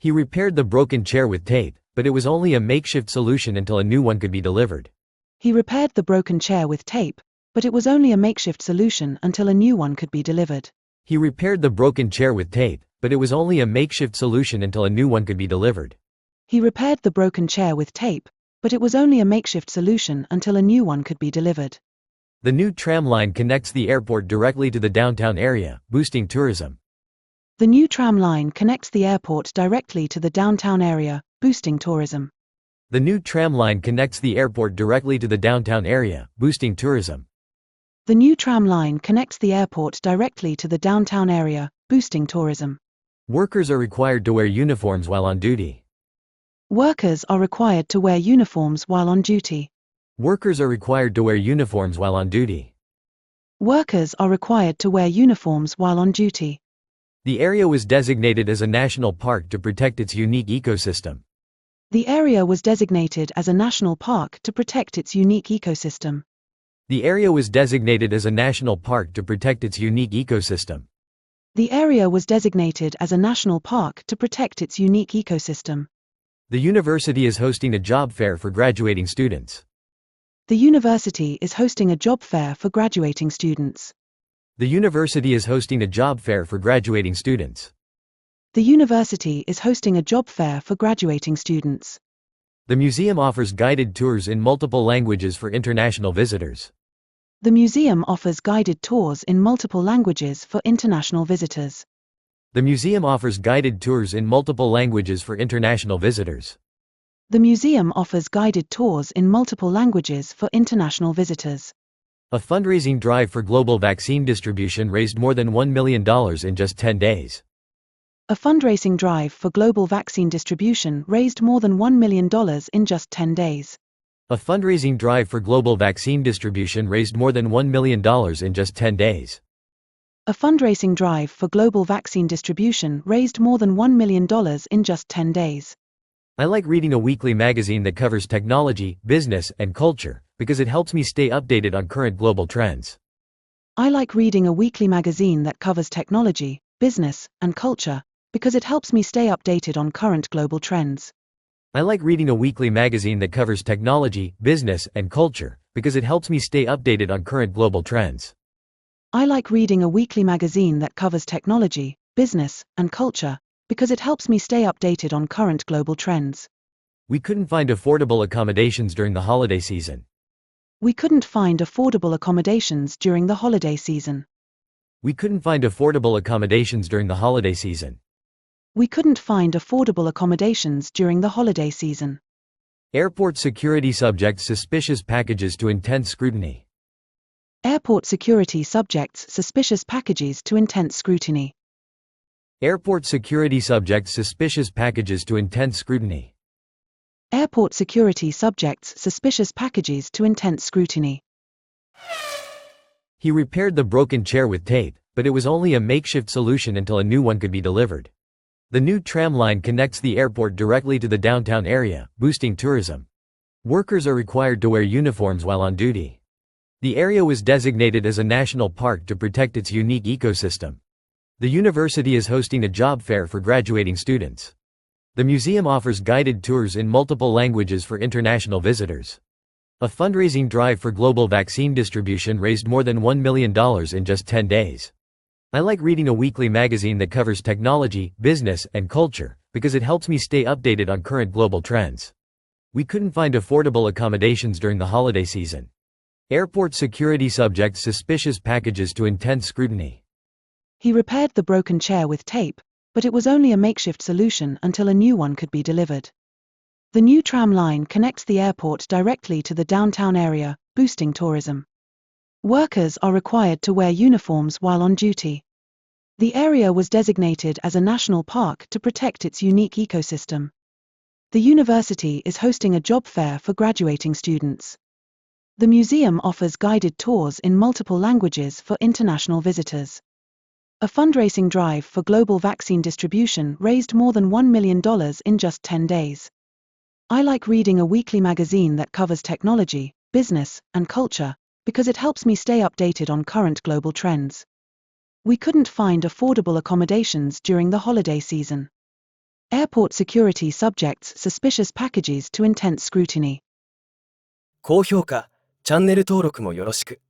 He repaired the broken chair with tape, but it was only a makeshift solution until a new one could be delivered. He repaired the broken chair with tape, but it was only a makeshift solution until a new one could be delivered. He repaired the broken chair with tape, but it was only a makeshift solution until a new one could be delivered. He repaired the broken chair with tape, but it was only a makeshift solution until a new one could be delivered. The new tram line connects the airport directly to the downtown area, boosting tourism. The new tram line connects the airport directly to the downtown area, boosting tourism. The new tram line connects the airport directly to the downtown area, boosting tourism. The new tram line connects the airport directly to the downtown area, boosting tourism. Workers are required to wear uniforms while on duty. Workers are required to wear uniforms while on duty. Workers are required to wear uniforms while on duty. Workers are required to wear uniforms while on duty. The area was designated as a national park to protect its unique ecosystem. The area was designated as a national park to protect its unique ecosystem. The area was designated as a national park to protect its unique ecosystem. The area was designated as a national park to protect its unique ecosystem. The university is hosting a job fair for graduating students. The university is hosting a job fair for graduating students. The university is hosting a job fair for graduating students. The university is hosting a job fair for graduating students. The museum offers guided tours in multiple languages for international visitors. The museum offers guided tours in multiple languages for international visitors. The museum offers guided tours in multiple languages for international visitors. The museum offers guided tours in multiple languages for international visitors. A fundraising drive for global vaccine distribution raised more than $1 million in just 10 days. A fundraising drive for global vaccine distribution raised more than $1 million in just 10 days. A fundraising drive for global vaccine distribution raised more than $1 million in just 10 days. A fundraising drive for global vaccine distribution raised more than $1 million in just 10 days. I like reading a weekly magazine that covers technology, business, and culture, because it helps me stay updated on current global trends. I like reading a weekly magazine that covers technology, business, and culture, because it helps me stay updated on current global trends. I like reading a weekly magazine that covers technology, business, and culture, because it helps me stay updated on current global trends. I like reading a weekly magazine that covers technology, business, and culture, because it helps me stay updated on current global trends. We couldn't find affordable accommodations during the holiday season. We couldn't find affordable accommodations during the holiday season. We couldn't find affordable accommodations during the holiday season. We couldn't find affordable accommodations during the holiday season. Airport security subjects suspicious packages to intense scrutiny. Airport security subjects suspicious packages to intense scrutiny. Airport security subjects suspicious packages to intense scrutiny. Airport security subjects suspicious packages to intense scrutiny. He repaired the broken chair with tape, but it was only a makeshift solution until a new one could be delivered. The new tram line connects the airport directly to the downtown area, boosting tourism. Workers are required to wear uniforms while on duty. The area was designated as a national park to protect its unique ecosystem. The university is hosting a job fair for graduating students. The museum offers guided tours in multiple languages for international visitors. A fundraising drive for global vaccine distribution raised more than $1 million in just 10 days. I like reading a weekly magazine that covers technology, business, and culture, because it helps me stay updated on current global trends. We couldn't find affordable accommodations during the holiday season. Airport security subjects suspicious packages to intense scrutiny. He repaired the broken chair with tape, but it was only a makeshift solution until a new one could be delivered. The new tram line connects the airport directly to the downtown area, boosting tourism. Workers are required to wear uniforms while on duty. The area was designated as a national park to protect its unique ecosystem. The university is hosting a job fair for graduating students. The museum offers guided tours in multiple languages for international visitors. A fundraising drive for global vaccine distribution raised more than $1 million in just 10 days. I like reading a weekly magazine that covers technology, business, and culture, because it helps me stay updated on current global trends. We couldn't find affordable accommodations during the holiday season. Airport security subjects suspicious packages to intense scrutiny. 高評価、チャンネル登録もよろしく。